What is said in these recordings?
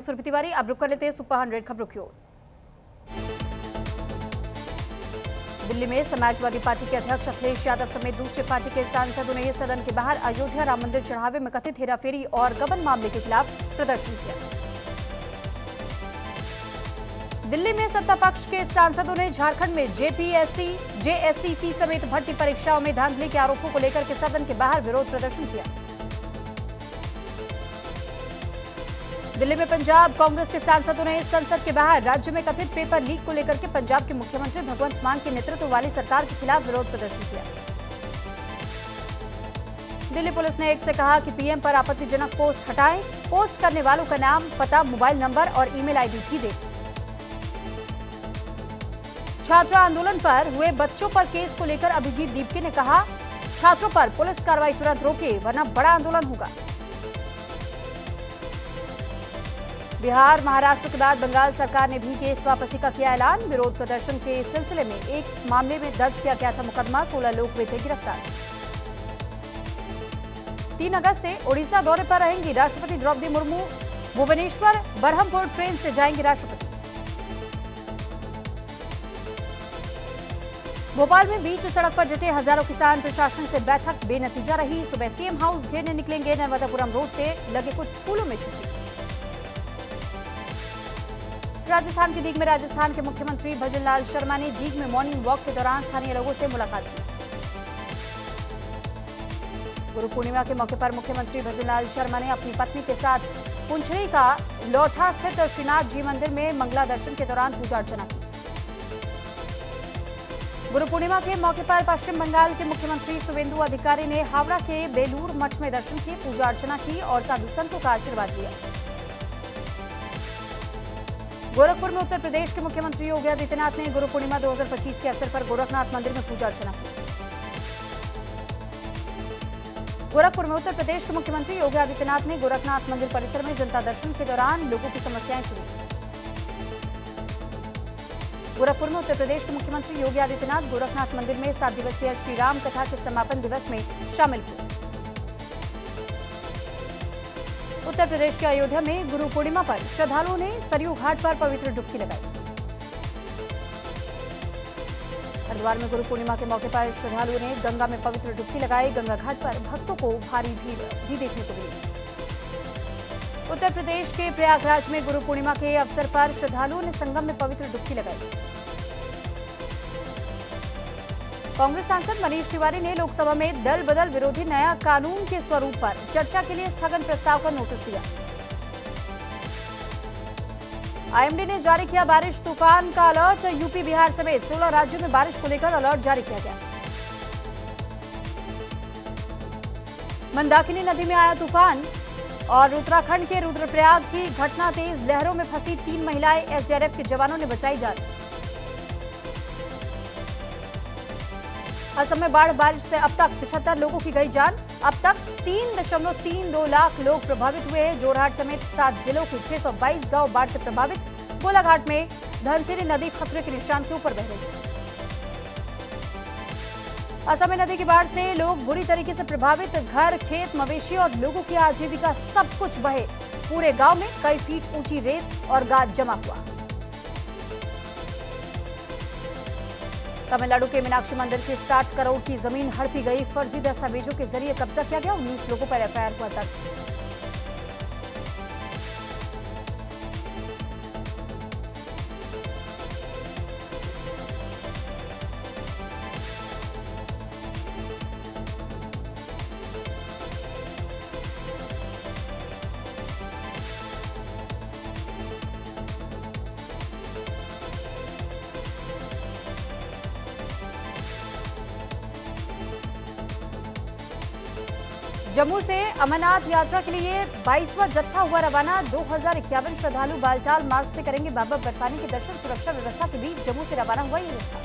सुरभि तिवारी। अब रुक कर लेते हैं सुपर 100 खबरों की ओर। दिल्ली में समाजवादी पार्टी के अध्यक्ष अखिलेश यादव समेत दूसरी पार्टी के सांसदों ने सदन के बाहर अयोध्या राम मंदिर चढ़ावे में कथित हेराफेरी और गबन मामले के खिलाफ प्रदर्शन किया। दिल्ली में सत्ता पक्ष के सांसदों ने झारखंड में जेपीएससी, जेएसटीसी समेत भर्ती परीक्षाओं में धांधली के आरोपों को लेकर के सदन के बाहर विरोध प्रदर्शन किया। दिल्ली में पंजाब कांग्रेस के सांसदों ने संसद के बाहर राज्य में कथित पेपर लीक को लेकर के पंजाब के मुख्यमंत्री भगवंत मान के नेतृत्व वाली सरकार के खिलाफ विरोध प्रदर्शन किया। दिल्ली पुलिस ने एक से कहा कि पीएम पर आपत्तिजनक पोस्ट हटाएं, पोस्ट करने वालों का नाम, पता, मोबाइल नंबर और ईमेल आईडी भी दें। छात्र आंदोलन पर हुए बच्चों पर केस को लेकर अभिजीत दीपके ने कहा, छात्रों पर पुलिस कार्रवाई तुरंत रोके वरना बड़ा आंदोलन होगा। बिहार, महाराष्ट्र के बाद बंगाल सरकार ने भी केस वापसी का किया ऐलान। विरोध प्रदर्शन के सिलसिले में एक मामले में दर्ज किया गया था मुकदमा। 16 लोग हुए थे गिरफ्तार। 3 अगस्त से ओडिशा दौरे पर रहेंगी राष्ट्रपति द्रौपदी मुर्मू। भुवनेश्वर बरहमपुर ट्रेन से जाएंगे राष्ट्रपति। भोपाल में बीच सड़क पर डटे हजारों किसान प्रशासन से बैठक बेनतीजा रही। सुबह सीएम हाउस घेरने निकलेंगे। नर्मदापुरम रोड से लगे कुछ स्कूलों में छुट्टी। राजस्थान की डीग में राजस्थान के मुख्यमंत्री भजनलाल शर्मा ने डीग में मॉर्निंग वॉक के दौरान स्थानीय लोगों से मुलाकात की। गुरु पूर्णिमा के मौके पर मुख्यमंत्री भजनलाल शर्मा ने अपनी पत्नी के साथ पुंछड़ी का लौठा स्थित श्रीनाथ जी मंदिर में मंगला दर्शन के दौरान पूजा अर्चना की। गुरु पूर्णिमा के मौके पर पश्चिम बंगाल के मुख्यमंत्री शुवेंदु अधिकारी ने हावड़ा के बेलूर मठ में दर्शन किए, पूजा अर्चना की और साधु संतों का आशीर्वाद लिया। गोरखपुर में उत्तर प्रदेश के मुख्यमंत्री योगी आदित्यनाथ ने गुरु पूर्णिमा 2025 के अवसर पर गोरखनाथ मंदिर में पूजा अर्चना की। गोरखपुर में उत्तर प्रदेश के मुख्यमंत्री योगी आदित्यनाथ ने गोरखनाथ मंदिर परिसर में जनता दर्शन के दौरान लोगों की समस्याएं सुनी। गोरखपुर में उत्तर प्रदेश के मुख्यमंत्री योगी आदित्यनाथ गोरखनाथ मंदिर में 7 दिवसीय श्रीराम कथा के समापन दिवस में शामिल हुए। उत्तर प्रदेश के अयोध्या में गुरु पूर्णिमा पर श्रद्धालुओं ने सरयू घाट पर पवित्र डुबकी लगाई। हरिद्वार में गुरु पूर्णिमा के मौके पर श्रद्धालुओं ने गंगा में पवित्र डुबकी लगाई। गंगा घाट पर भक्तों को भारी भीड़ भी देखने को मिली। उत्तर प्रदेश के प्रयागराज में गुरु पूर्णिमा के अवसर पर श्रद्धालुओं ने संगम में पवित्र डुबकी लगाई। कांग्रेस सांसद मनीष तिवारी ने लोकसभा में दल बदल विरोधी नया कानून के स्वरूप पर चर्चा के लिए स्थगन प्रस्ताव का नोटिस दिया। आईएमडी ने जारी किया बारिश तूफान का अलर्ट। यूपी, बिहार समेत 16 राज्यों में बारिश को लेकर अलर्ट जारी किया गया। मंदाकिनी नदी में आया तूफान और उत्तराखंड के रुद्रप्रयाग की घटना। तेज लहरों में फंसी 3 महिलाएं एसडीआरएफ के जवानों ने बचाई जान। असम में बारिश से अब तक 75 लोगों की गई जान। अब तक 3.32 लाख लोग प्रभावित हुए हैं। जोरहाट समेत 7 जिलों के 622 गांव बाढ़ से प्रभावित। गोलाघाट में धनसिरी नदी खतरे के निशान के ऊपर बह रही है। असम में नदी की बाढ़ से लोग बुरी तरीके से प्रभावित। घर, खेत, मवेशी और लोगों की आजीविका सब कुछ बहे। पूरे गांव में कई फीट ऊंची रेत और गाद जमा हुआ। तमिलनाडु के मीनाक्षी मंदिर की 60 करोड़ की जमीन हड़पी गई। फर्जी दस्तावेजों के जरिए कब्जा किया गया। 19 लोगों पर एफआईआर हुआ दर्ज। जम्मू से अमरनाथ यात्रा के लिए 22वां जत्था हुआ रवाना। 2051 श्रद्धालु बालटाल मार्ग से करेंगे बाबा बर्फानी के दर्शन। सुरक्षा व्यवस्था के बीच जम्मू से रवाना हुआ ये जत्था।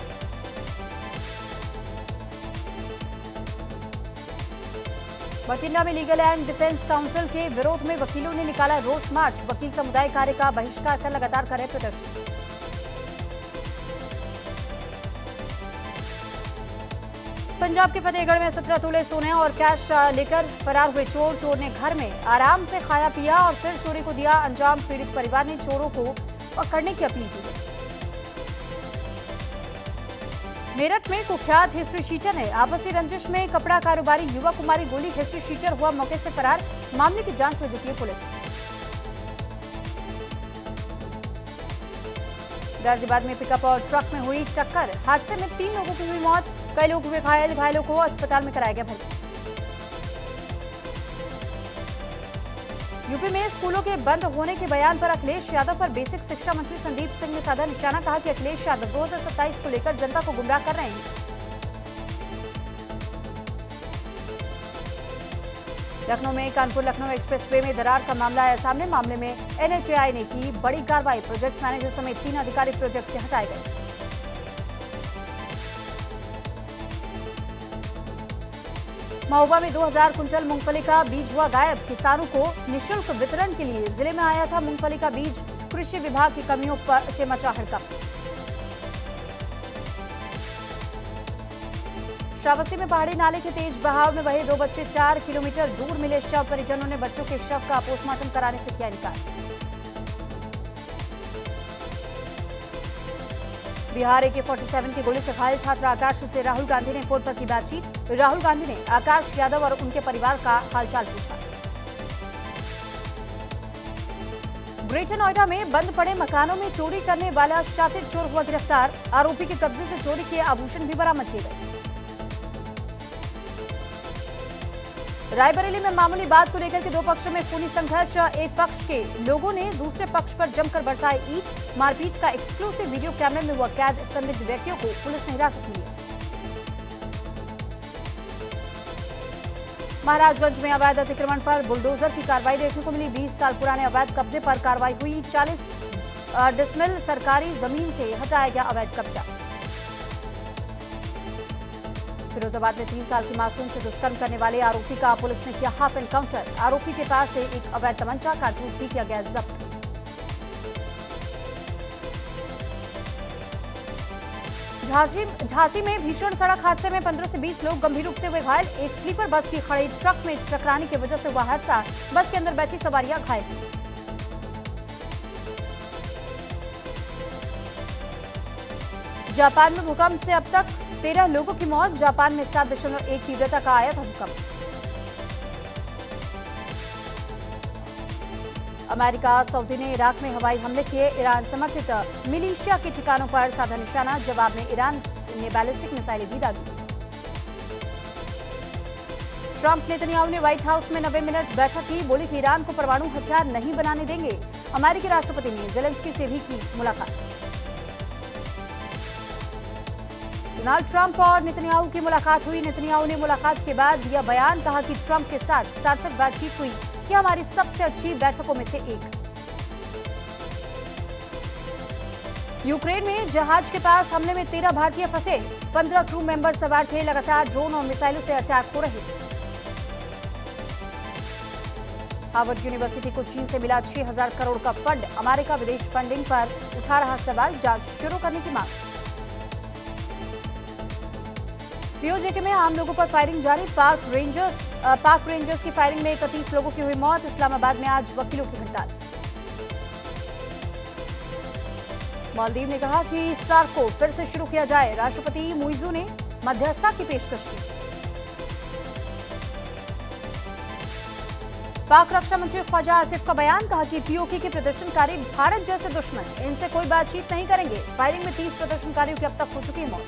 बठिंडा में लीगल एंड डिफेंस काउंसिल के विरोध में वकीलों ने निकाला रोष मार्च। वकील समुदाय कार्य का बहिष्कार कर लगातार कर रहे प्रदर्शन। पंजाब के फतेहगढ़ में 17 तोले सोने और कैश लेकर फरार हुए चोर। चोर ने घर में आराम से खाया पिया और फिर चोरी को दिया अंजाम। पीड़ित परिवार ने चोरों को पकड़ने की अपील की है। मेरठ में कुख्यात हिस्ट्री शीटर ने आपसी रंजिश में कपड़ा कारोबारी युवक को मारी गोली। हिस्ट्री शीटर हुआ मौके से फरार। मामले की जांच में जुटी है पुलिस। गाजियाबाद में पिकअप और ट्रक में हुई टक्कर। हादसे में 3 लोगों की हुई मौत, कई लोग हुए घायल। घायलों को अस्पताल में कराया गया भर्ती। यूपी में स्कूलों के बंद होने के बयान पर अखिलेश यादव पर बेसिक शिक्षा मंत्री संदीप सिंह ने साधा निशाना। कहा कि अखिलेश यादव 2027 को लेकर जनता को गुमराह कर रहे हैं। लखनऊ में कानपुर लखनऊ एक्सप्रेसवे में दरार का मामला आया सामने। मामले में एनएचएआई ने की बड़ी कार्रवाई। प्रोजेक्ट मैनेजर समेत 3 अधिकारी प्रोजेक्ट से हटाए गए। महोबा में 2000 कुंटल मूंगफली का बीज हुआ गायब। किसानों को निःशुल्क वितरण के लिए जिले में आया था मूंगफली का बीज। कृषि विभाग की कमियों पर से मचा हड़कंप। श्रावस्ती में पहाड़ी नाले के तेज बहाव में बहे 2 बच्चे। 4 किलोमीटर दूर मिले शव। परिजनों ने बच्चों के शव का पोस्टमार्टम कराने से किया इनकार। बिहार AK-47 की गोली से घायल छात्र आकाश से राहुल गांधी ने फोन पर की बातचीत। राहुल गांधी ने आकाश यादव और उनके परिवार का हालचाल पूछा। ग्रेटर नोएडा में बंद पड़े मकानों में चोरी करने वाला शातिर चोर हुआ गिरफ्तार। आरोपी के कब्जे से चोरी किए आभूषण भी बरामद किए गए। रायबरेली में मामूली बात को लेकर के 2 पक्षों में खूनी संघर्ष। एक पक्ष के लोगों ने दूसरे पक्ष पर जमकर बरसाए ईंट। मारपीट का एक्सक्लूसिव वीडियो कैमरे में हुआ कैद। संदिग्ध व्यक्तियों को पुलिस ने हिरासत में लिया। महाराजगंज में अवैध अतिक्रमण पर बुलडोजर की कार्रवाई देखने को मिली। 20 साल पुराने अवैध कब्जे पर कार्रवाई हुई। 40 डिसमिल सरकारी जमीन से हटाया गया अवैध कब्जा। फिरोजाबाद में 3 साल की मासूम से दुष्कर्म करने वाले आरोपी का पुलिस ने किया हाफ एनकाउंटर। आरोपी के पास से एक अवैध तमंचा, कारतूस भी किया गया जब्त। झांसी में भीषण सड़क हादसे में 15 से 20 लोग गंभीर रूप से हुए घायल। एक स्लीपर बस की खड़ी ट्रक में टकराने की वजह से हुआ हादसा। बस के अंदर बैठी सवारियां घायल। जापान में भूकंप से अब तक 13 लोगों की मौत। जापान में 7.1 तीव्रता का आया था भूकंप। अमेरिका सऊदी ने इराक में हवाई हमले किए। ईरान समर्थित मिलिशिया के ठिकानों पर साधा निशाना। जवाब में ईरान ने बैलिस्टिक मिसाइलें भी दागी। ट्रंप नेतन्याहू ने व्हाइट हाउस में 90 मिनट बैठक की। बोले कि ईरान को परमाणु हथियार नहीं बनाने देंगे। अमेरिकी राष्ट्रपति ने जेलेंस्की से भी की मुलाकात। डोनाल्ड ट्रंप और नेतन्याहू की मुलाकात हुई। नेतन्याहू ने मुलाकात के बाद दिया बयान। कहा कि ट्रंप के साथ सार्थक बातचीत हुई। कि हमारी सबसे अच्छी बैठकों में से एक। यूक्रेन में जहाज के पास हमले में 13 भारतीय फंसे। 15 क्रू मेंबर सवार थे। लगातार ड्रोन और मिसाइलों से अटैक हो रहे। हार्वर्ड यूनिवर्सिटी को चीन से मिला 6000 करोड़ का फंड। अमेरिका विदेश फंडिंग पर उठा रहा सवाल। जांच शुरू करने की मांग। पीओजेके में आम लोगों पर फायरिंग जारी। पाक रेंजर्स की फायरिंग में 31 लोगों की हुई मौत। इस्लामाबाद में आज वकीलों की हड़ताल। मालदीव ने कहा कि सार्क को फिर से शुरू किया जाए। राष्ट्रपति मुइजू ने मध्यस्थता की पेशकश की। पाक रक्षा मंत्री ख्वाजा आसिफ का बयान। कहा कि पीओके के प्रदर्शनकारी भारत जैसे दुश्मन, इनसे कोई बातचीत नहीं करेंगे। फायरिंग में 30 प्रदर्शनकारियों की अब तक हो चुकी है मौत।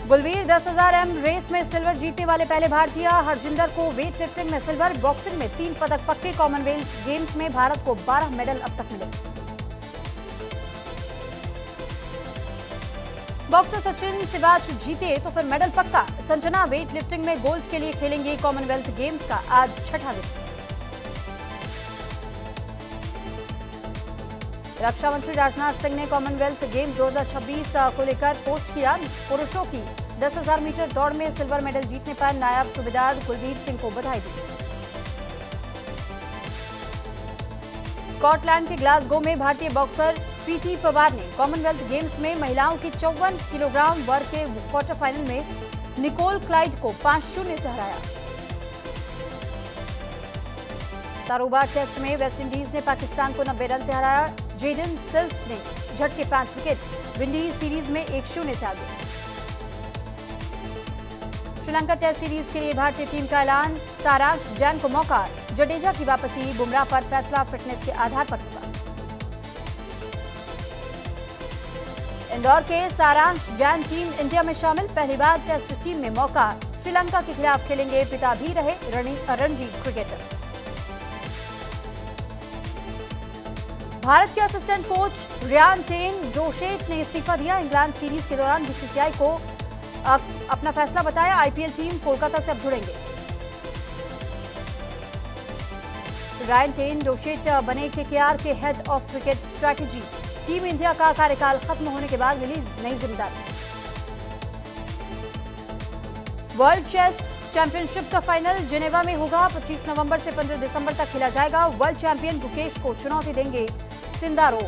गुलवीर 10,000 m रेस में सिल्वर जीतने वाले पहले भारतीय। हरजिंदर को वेट लिफ्टिंग में सिल्वर। बॉक्सिंग में 3 पदक पक्के। कॉमनवेल्थ गेम्स में भारत को 12 मेडल अब तक मिले। बॉक्सर सचिन सिवाच जीते तो फिर मेडल पक्का। संजना वेट लिफ्टिंग में गोल्ड के लिए खेलेंगे। कॉमनवेल्थ गेम्स का आज 6वां दिन। रक्षा मंत्री राजनाथ सिंह ने कॉमनवेल्थ गेम्स 2026 को लेकर पोस्ट किया। पुरुषों की 10,000 मीटर दौड़ में सिल्वर मेडल जीतने पर नायब सूबेदार कुलबीर सिंह को बधाई दी। स्कॉटलैंड के ग्लासगो में भारतीय बॉक्सर प्रीति पवार ने कॉमनवेल्थ गेम्स में महिलाओं की 54 किलोग्राम वर्ग के क्वार्टर फाइनल में निकोल क्लाइड को 5-0 से हराया। तारोबा टेस्ट में वेस्टइंडीज ने पाकिस्तान को 90 रन से हराया। जेडन सिल्स ने झटके 5 विकेट, विंडीज सीरीज में 1-0 से आगे। श्रीलंका टेस्ट सीरीज के लिए भारतीय टीम का ऐलान, सारांश जैन को मौका, जडेजा की वापसी, बुमराह पर फैसला फिटनेस के आधार पर होगा। इंदौर के सारांश जैन टीम इंडिया में शामिल, पहली बार टेस्ट टीम में मौका, श्रीलंका के खिलाफ खेलेंगे, पिता भी रहे रणजी क्रिकेटर। भारत के असिस्टेंट कोच रियान टेन जोशेट ने इस्तीफा दिया। इंग्लैंड सीरीज के दौरान बीसीसीआई को अपना फैसला बताया। आईपीएल टीम कोलकाता से अब जुड़ेंगे। रियान टेन जोशेट बने केकेआर के head of cricket strategy. Team India का कार्यकाल खत्म होने के बाद रिलीज नई जिम्मेदारी। वर्ल्ड चेस चैंपियनशिप का फाइनल जिनेवा में होगा। 25 नवंबर से 15 दिसंबर तक खेला जाएगा। वर्ल्ड चैंपियन गुकेश को चुनौती देंगे सिंदारो।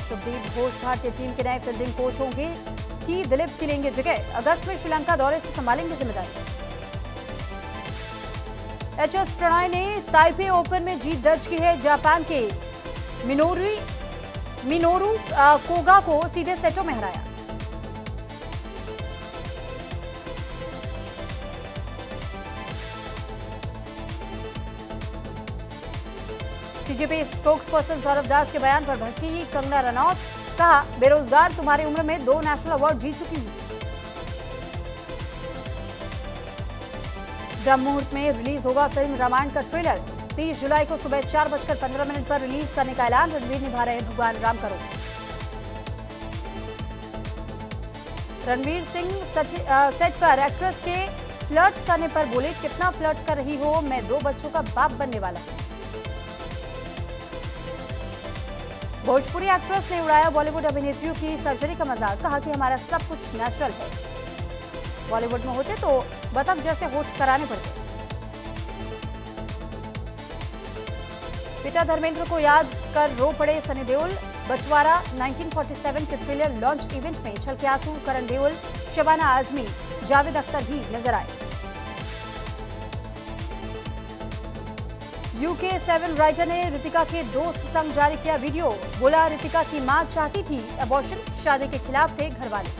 शुभदीप घोष भारतीय टीम के नए फील्डिंग कोच होंगे। टी दिलीप की लेंगे जगह। अगस्त में श्रीलंका दौरे से संभालेंगे जिम्मेदारी। एचएस प्रणय ने ताइपे ओपन में जीत दर्ज की है। जापान के मिनोरू कोगा को सीधे सेटों में हराया। सीजेपी स्पोक्सपर्सन सौरभ दास के बयान पर भड़की कंगना रनौत, कहा बेरोजगार तुम्हारी उम्र में 2 नेशनल अवार्ड जीत चुकी हूं। ब्रह्म मुहूर्त में रिलीज होगा फिल्म रामायण का ट्रेलर। 30 जुलाई को सुबह 4:15 पर रिलीज करने का ऐलान। रणवीर निभा रहे भगवान राम का रोल। रणवीर सिंह सेट पर एक्ट्रेस के फ्लर्ट करने पर बोले, कितना फ्लर्ट कर रही हो, मैं 2 बच्चों का बाप बनने वाला हूं। भोजपुरी एक्ट्रेस ने उड़ाया बॉलीवुड अभिनेत्रियों की सर्जरी का मजाक, कहा कि हमारा सब कुछ नेचुरल है। बॉलीवुड में होते तो बतख जैसे होठ कराने पड़ते। पिता धर्मेंद्र को याद कर रो पड़े सनी देओल। बटवारा 1947 के ट्रेलर लॉन्च इवेंट में छलके आंसू। करण देओल, शबाना आजमी, जावेद अख्तर भी नजर आए। यूके 7 राइटर ने ऋतिका के दोस्त संग जारी किया वीडियो। बोला, ऋतिका की मां चाहती थी अबॉर्शन, शादी के खिलाफ थे घरवाले।